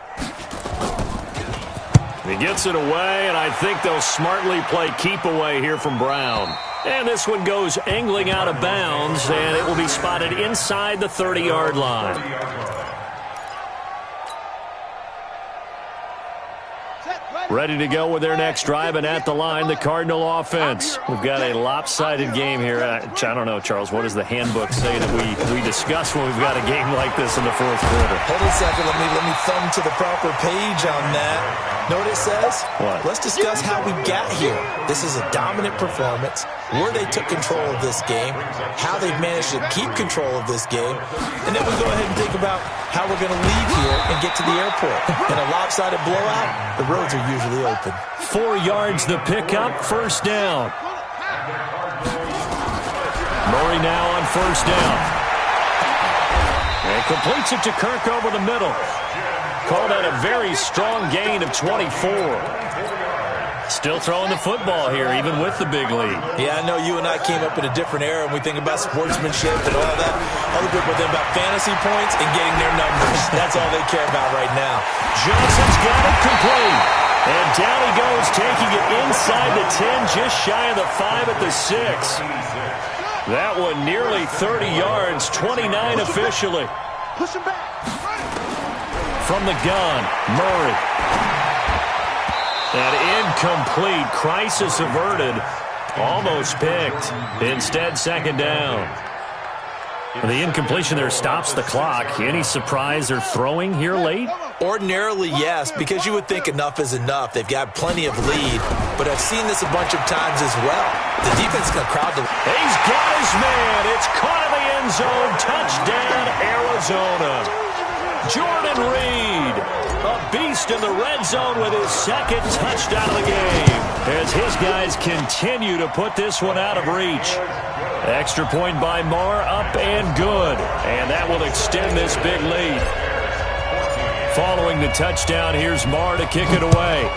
[SPEAKER 1] He gets it away, and I think they'll smartly play keep away here from Brown. And this one goes angling out of bounds, and it will be spotted inside the 30-yard line. Ready to go with their next drive, and at the line, the Cardinal offense. We've got a lopsided game here. I don't know, Charles, what does the handbook say that we discuss when we've got a game like this in the fourth quarter?
[SPEAKER 3] Hold on a second. Let me thumb to the proper page on that. Know what it says?
[SPEAKER 1] What?
[SPEAKER 3] Let's discuss how we got here. This is a dominant performance, where they took control of this game, how they've managed to keep control of this game, and then we go ahead and think about how we're going to leave here and get to the airport. In a lopsided blowout, the roads are usually open.
[SPEAKER 1] 4 yards the pickup, first down. Murray now on first down. And completes it to Kirk over the middle. Called out a very strong gain of 24. Still throwing the football here, even with the big lead.
[SPEAKER 3] Yeah, I know you and I came up in a different era, and we think about sportsmanship and all that. Other people think about fantasy points and getting their numbers. That's all they care about right now.
[SPEAKER 1] Johnson's got it complete. And down he goes, taking it inside the 10, just shy of the 5 at the 6. That one nearly 30 yards, 29 officially.
[SPEAKER 2] Push him back.
[SPEAKER 1] From the gun, Murray. An incomplete, crisis averted, almost picked. Instead, second down. The incompletion there stops the clock. Any surprise they're throwing here late?
[SPEAKER 3] Ordinarily, yes, because you would think enough is enough. They've got plenty of lead, but I've seen this a bunch of times as well. The defense is going to crowd the...
[SPEAKER 1] He's got his man. It's caught in the end zone. Touchdown, Arizona. Jordan Reed, a beast in the red zone with his second touchdown of the game, as his guys continue to put this one out of reach. Extra point by Marr, up and good. And that will extend this big lead. Following the touchdown, here's Marr to kick it away.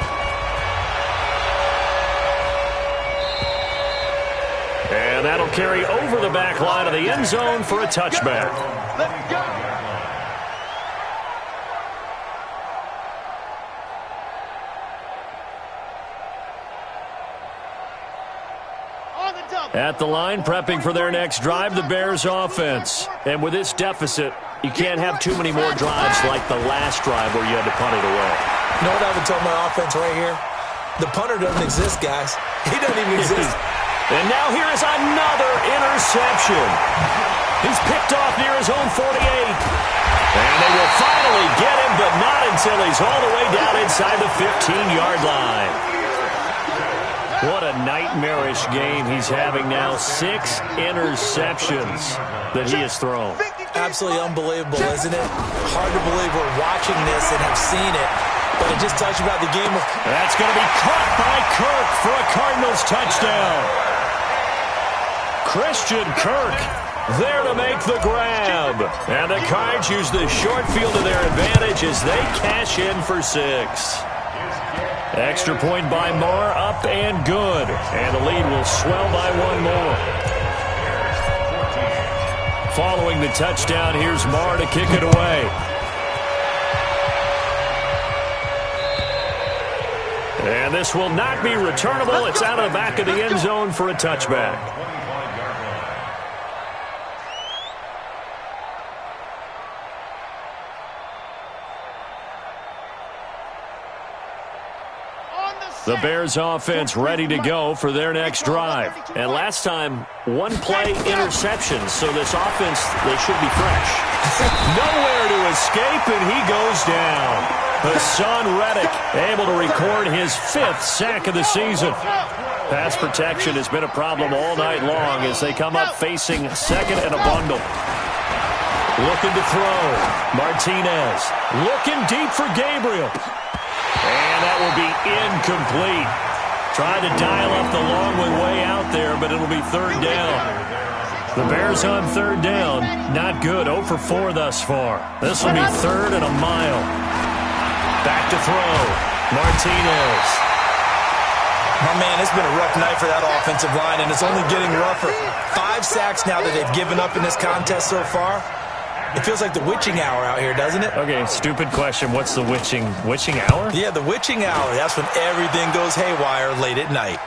[SPEAKER 1] And that'll carry over the back line of the end zone for a touchback.
[SPEAKER 2] Let's go.
[SPEAKER 1] At the line, prepping for their next drive, the Bears offense. And with this deficit, you can't have too many more drives like the last drive where you had to punt it away.
[SPEAKER 3] You know what I would tell my offense right here? The punter doesn't exist, guys. He doesn't even exist.
[SPEAKER 1] And now here is another interception. He's picked off near his own 48. And they will finally get him, but not until he's all the way down inside the 15-yard line. What a nightmarish game he's having now. 6 interceptions that he has thrown.
[SPEAKER 3] Absolutely unbelievable, isn't it? Hard to believe we're watching this and have seen it, but it just tells you about the game.
[SPEAKER 1] That's going to be caught by Kirk for a Cardinals touchdown. Christian Kirk there to make the grab. And the Cards use the short field to their advantage as they cash in for 6. Extra point by Marr, up and good. And the lead will swell by 1 more. Following the touchdown, here's Marr to kick it away. And this will not be returnable. It's out of the back of the end zone for a touchback. The Bears offense ready to go for their next drive. And last time, 1-play interception, so this offense, they should be fresh. Nowhere to escape, and he goes down. Hassan Reddick able to record his 5th sack of the season. Pass protection has been a problem all night long as they come up facing second and a bundle. Looking to throw. Martinez looking deep for Gabriel. And that will be incomplete. Tried to dial up the long way out there, but it'll be 3rd down. The Bears on 3rd down. Not good. 0 for 4 thus far. This will be 3rd and a mile. Back to throw. Martinez.
[SPEAKER 3] My man, it's been a rough night for that offensive line, and it's only getting rougher. 5 sacks now that they've given up in this contest so far. It feels like the witching hour out here, doesn't it?
[SPEAKER 1] Okay, stupid question. What's the witching hour?
[SPEAKER 3] Yeah, the witching hour. That's when everything goes haywire late at night.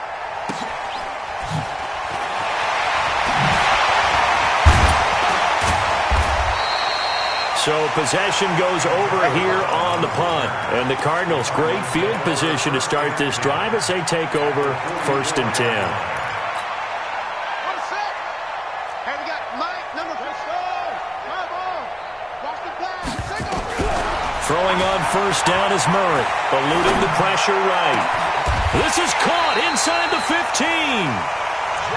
[SPEAKER 1] So possession goes over here on the punt. And the Cardinals, great field position to start this drive as they take over 1st and 10. Throwing on 1st down is Murray, eluding the pressure right. This is caught inside the 15.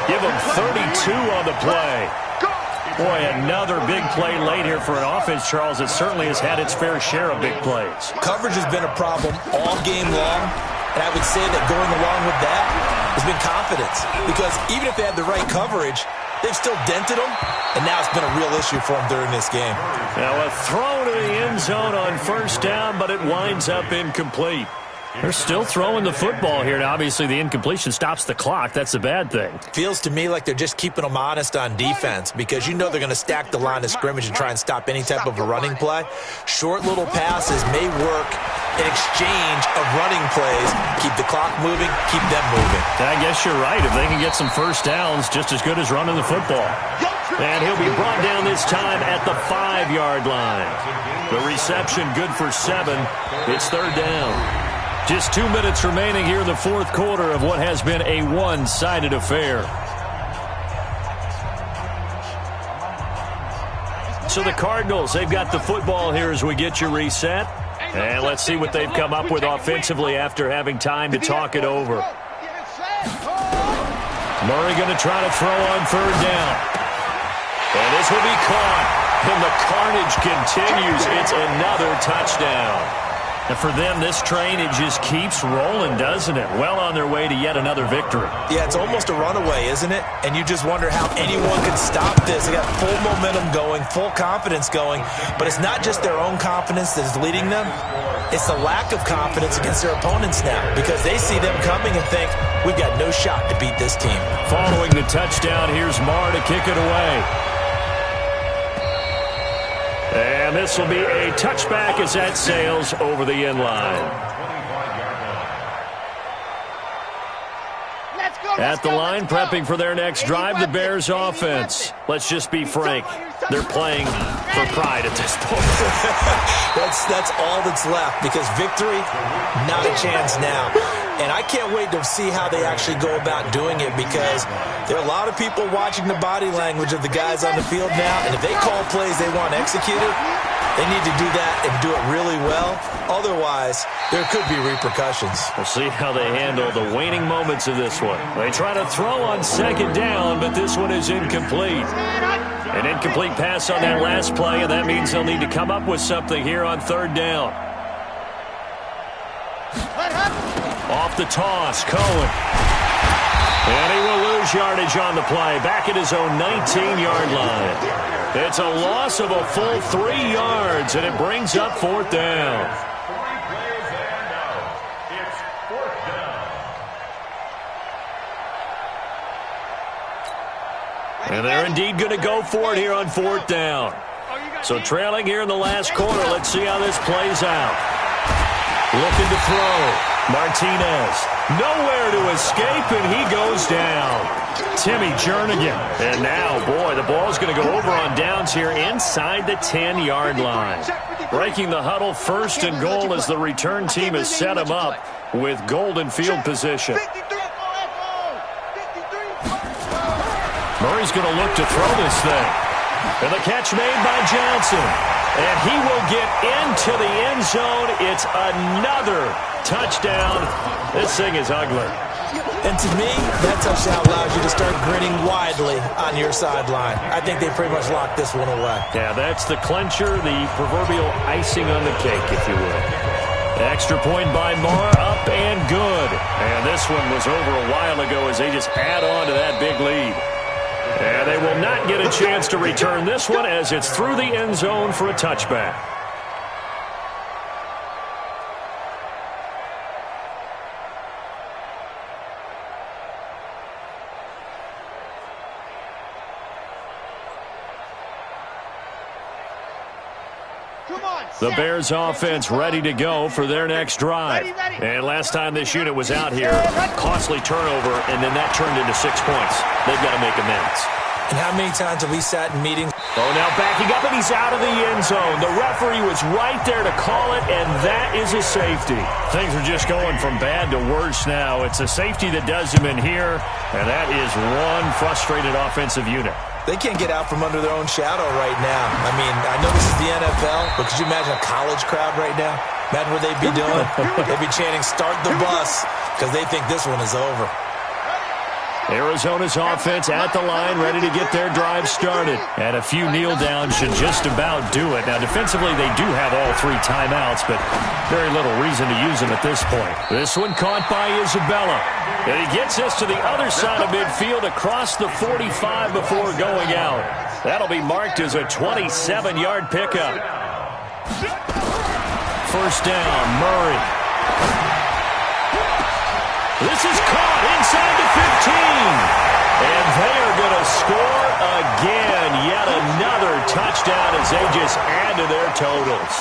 [SPEAKER 1] Give him 32 on the play. Boy, another big play late here for an offense, Charles, that certainly has had its fair share of big plays.
[SPEAKER 3] Coverage has been a problem all game long, and I would say that going along with that has been confidence. Because even if they had the right coverage, they've still dented them, and now it's been a real issue for them during this game.
[SPEAKER 1] Now a throw to the end zone on 1st down, but it winds up incomplete. They're still throwing the football here. Now, obviously, the incompletion stops the clock. That's the bad thing.
[SPEAKER 3] Feels to me like they're just keeping them honest on defense because you know they're going to stack the line of scrimmage and try and stop any type of a running play. Short little passes may work in exchange of running plays. Keep the clock moving, keep them moving.
[SPEAKER 1] I guess you're right. If they can get some first downs, just as good as running the football. And he'll be brought down this time at the 5-yard line. The reception good for 7. It's third down. Just 2 minutes remaining here in the fourth quarter of what has been a one-sided affair. So the Cardinals, they've got the football here as we get you reset. And let's see what they've come up with offensively after having time to talk it over. Murray going to try to throw on third down. And this will be caught. And the carnage continues. It's another touchdown. And for them, this train, it just keeps rolling, doesn't it? Well on their way to yet another victory.
[SPEAKER 3] Yeah, it's almost a runaway, isn't it? And you just wonder how anyone could stop this. They got full momentum going, full confidence going. But it's not just their own confidence that is leading them. It's the lack of confidence against their opponents now because they see them coming and think, we've got no shot to beat this team.
[SPEAKER 1] Following the touchdown, here's Marr to kick it away. And this will be a touchback as that sails over the end line. At the line, prepping for their next drive, the Bears offense. Let's just be frank. They're playing for pride at this point.
[SPEAKER 3] That's all that's left because victory, not a chance now. And I can't wait to see how they actually go about doing it because there are a lot of people watching the body language of the guys on the field now. And if they call plays they want executed, they need to do that and do it really well. Otherwise, there could be repercussions.
[SPEAKER 1] We'll see how they handle the waning moments of this one. They try to throw on second down, but this one is incomplete. An incomplete pass on that last play, and that means they'll need to come up with something here on third down. Off the toss, Cohen. And he will lose yardage on the play, back at his own 19-yard line. It's a loss of a full 3 yards, and it brings up fourth down.
[SPEAKER 4] 3 plays and out. It's fourth down.
[SPEAKER 1] And they're indeed going to go for it here on fourth down. So trailing here in the last quarter, let's see how this plays out. Looking to throw. Martinez, nowhere to escape, and he goes down. Timmy Jernigan. And now, boy, the ball's going to go over on downs here inside the 10-yard line. Breaking the huddle, first and goal as the return team has set him up with golden field position. Murray's going to look to throw this thing. And the catch made by Johnson. And he will get into the end zone. It's another touchdown. This thing is ugly.
[SPEAKER 3] And to me, that touchdown allows you to start grinning widely on your sideline. I think they pretty much locked this one away.
[SPEAKER 1] Yeah, that's the clincher, the proverbial icing on the cake, if you will. Extra point by Marr, up and good. And this one was over a while ago as they just add on to that big lead. And they will not get a chance to return this one as it's through the end zone for a touchback. The Bears offense ready to go for their next drive. And last time this unit was out here, costly turnover, and then that turned into 6 points. They've got to make amends.
[SPEAKER 3] And how many times have we sat in meetings?
[SPEAKER 1] Oh, now backing up, and he's out of the end zone. The referee was right there to call it, and that is a safety. Things are just going from bad to worse now. It's a safety that does him in here, and that is one frustrated offensive unit.
[SPEAKER 3] They can't get out from under their own shadow right now. I mean, I know this is the NFL, but could you imagine a college crowd right now? Imagine what they'd be doing. They'd be chanting, "Start the bus," because they think this one is over.
[SPEAKER 1] Arizona's offense at the line, ready to get their drive started. And a few kneel downs should just about do it. Now, defensively, they do have all 3 timeouts, but very little reason to use them at this point. This one caught by Isabella. And he gets us to the other side of midfield across the 45 before going out. That'll be marked as a 27-yard pickup. First down, Murray. This is caught inside the 15. And they are going to score again. Yet another touchdown as they just add to their totals.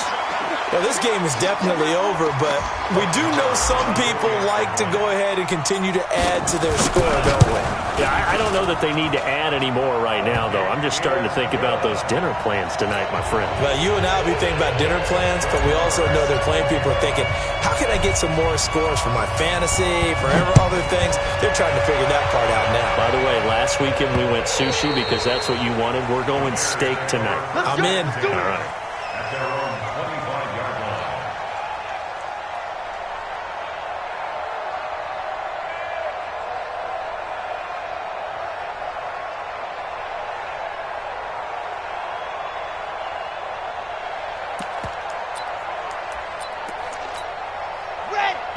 [SPEAKER 3] Well, this game is definitely over, but we do know some people like to go ahead and continue to add to their score, don't we?
[SPEAKER 1] Yeah, I don't know that they need to add any more right now, though. I'm just starting to think about those dinner plans tonight, my friend.
[SPEAKER 3] Well, you and I will be thinking about dinner plans, but we also know they're playing people are thinking, how can I get some more scores for my fantasy, for other things? They're trying to figure that part out now.
[SPEAKER 1] By the way, last weekend we went sushi because that's what you wanted. We're going steak tonight.
[SPEAKER 3] I'm in.
[SPEAKER 1] All right.
[SPEAKER 4] At their own 25-yard line.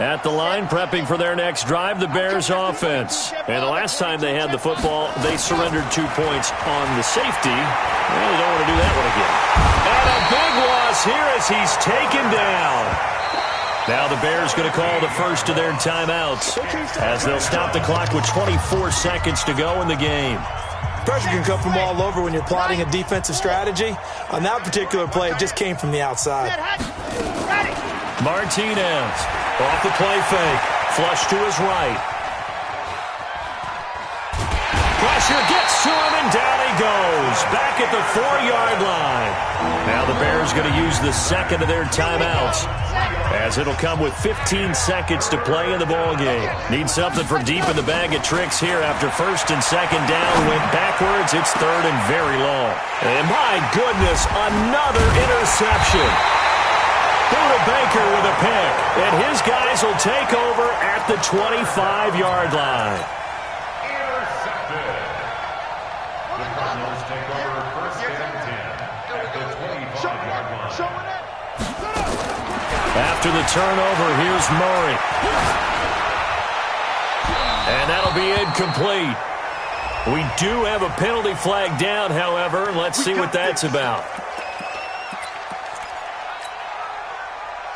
[SPEAKER 1] At the line, prepping for their next drive, the Bears offense. And the last time they had the football, they surrendered 2 points on the safety. Well, they don't want to do that one again. And a big loss here as he's taken down. Now the Bears going to call the first of their timeouts as they'll stop the clock with 24 seconds to go in the game.
[SPEAKER 3] Pressure can come from all over when you're plotting a defensive strategy. On that particular play, it just came from the outside.
[SPEAKER 1] Martinez off the play fake. Flush to his right. Pressure gets to him, and down he goes. Back at the 4-yard line. Now the Bears going to use the second of their timeouts, as it'll come with 15 seconds to play in the ballgame. Need something from deep in the bag of tricks here after first and second down. Went backwards. It's third and very long. And my goodness, another interception. Buda Baker with a pick, and his guys will take over at the 25-yard line.
[SPEAKER 4] Intercepted. The Cardinals take over first and 10 at the 25-yard line.
[SPEAKER 1] After the turnover, here's Murray. And that'll be incomplete. We do have a penalty flag down, however. Let's see what that's about.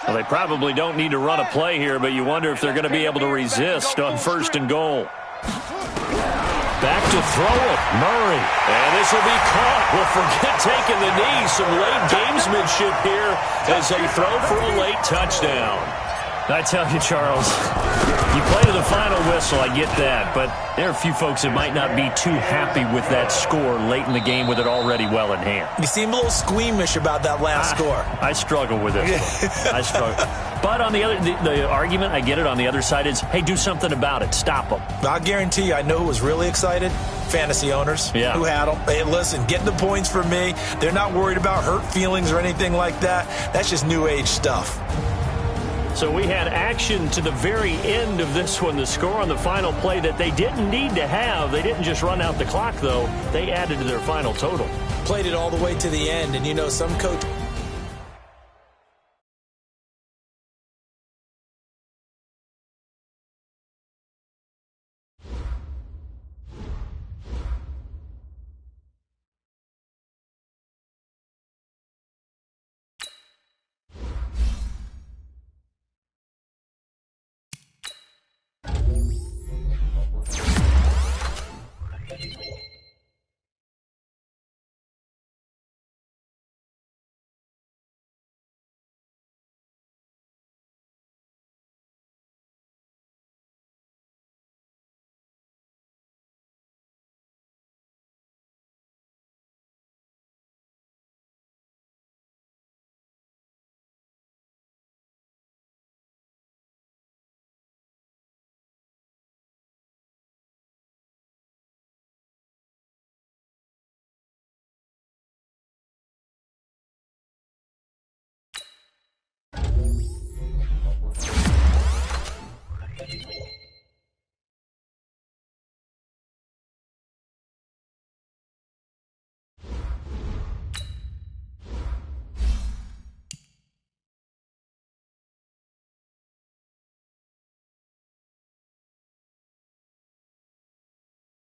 [SPEAKER 1] Well, they probably don't need to run a play here, but you wonder if they're going to be able to resist on first and goal. Back to throw it, Murray. And this will be caught. Well, forget taking the knee. Some late gamesmanship here as they throw for a late touchdown. I tell you, Charles, you play to the final whistle, I get that, but there are a few folks that might not be too happy with that score late in the game with it already well in hand.
[SPEAKER 3] You seem a little squeamish about that last score.
[SPEAKER 1] I struggle with this one. I struggle. But on the argument, I get it, on the other side is, hey, do something about it. Stop them.
[SPEAKER 3] I'll guarantee you, I know who was really excited. Fantasy owners who had them. Hey, listen, get the points for me. They're not worried about hurt feelings or anything like that. That's just new age stuff.
[SPEAKER 1] So we had action to the very end of this one. The score on the final play that they didn't need to have. They didn't just run out the clock, though. They added to their final total.
[SPEAKER 3] Played it all the way to the end, and you know some coach